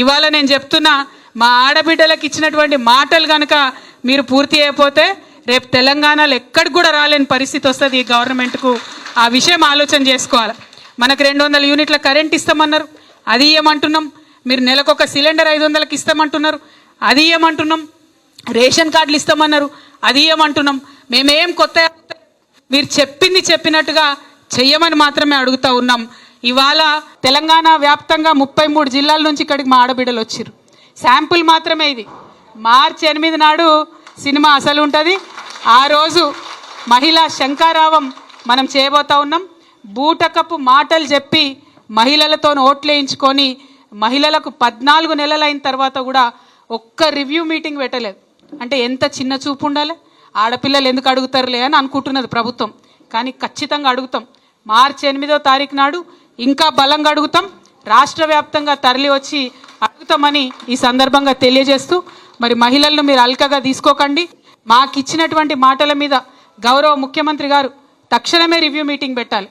ఇవాళ నేను చెప్తున్నా, మా ఆడబిడ్డలకు ఇచ్చినటువంటి మాటలు కనుక మీరు పూర్తి అయిపోతే రేపు తెలంగాణలో ఎక్కడికి కూడా రాలేని పరిస్థితి వస్తుంది ఈ గవర్నమెంట్కు. ఆ విషయం ఆలోచన చేసుకోవాలి. మనకు 200 యూనిట్ల కరెంట్ ఇస్తామన్నారు, అది ఇవ్వమంటున్నాం. మీరు నెలకొక సిలిండర్ 500కి ఇస్తామంటున్నారు, అది ఇవ్వమంటున్నాం. రేషన్ కార్డులు ఇస్తామన్నారు, అది ఇవ్వమంటున్నాం. మేమేం కొత్త మీరు చెప్పింది చెప్పినట్టుగా చెయ్యమని మాత్రమే అడుగుతూ ఉన్నాం. ఇవాళ తెలంగాణ వ్యాప్తంగా 33 జిల్లాల నుంచి ఇక్కడికి మా ఆడబిడ్డలు వచ్చారు. శాంపుల్ మాత్రమే ఇది. మార్చి 8 నాడు సినిమా అసలు ఉంటుంది. ఆ రోజు మహిళా శంకారావం మనం చేయబోతా ఉన్నాం. బూటకపు మాటలు చెప్పి మహిళలతో ఓట్లు వేయించుకొని మహిళలకు 14 నెలలు అయిన తర్వాత కూడా ఒక్క రివ్యూ మీటింగ్ పెట్టలేదు. అంటే ఎంత చిన్న చూపు ఉండాలి. ఆడపిల్లలు ఎందుకు అడుగుతారులే అని అనుకుంటున్నది ప్రభుత్వం, కానీ ఖచ్చితంగా అడుగుతాం. మార్చి 8వ తారీఖు నాడు ఇంకా బలంగా అడుగుతాం. రాష్ట్ర వ్యాప్తంగా తరలి వచ్చి అడుగుతామని ఈ సందర్భంగా తెలియజేస్తూ, మరి మహిళలను మీరు అల్కగా తీసుకోకండి. మాకు ఇచ్చినటువంటి మాటల మీద గౌరవ ముఖ్యమంత్రి గారు తక్షణమే రివ్యూ మీటింగ్ పెట్టాలి.